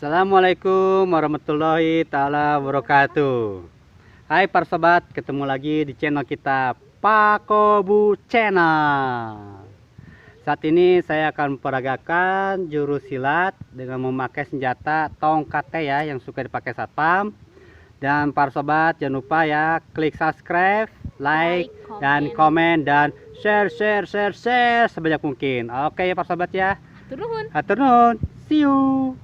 Assalamualaikum warahmatullahi taala wabarakatuh. Hai para sobat, ketemu lagi di channel kita Pak Kobu Channel. Saat ini saya akan memperagakan jurus silat dengan memakai senjata tongkat ya yang suka dipakai satpam. Dan para sobat jangan lupa ya klik subscribe, like, dan komen dan share sebanyak mungkin. Oke ya para sobat ya. Turun. Hatur nuhun. See you.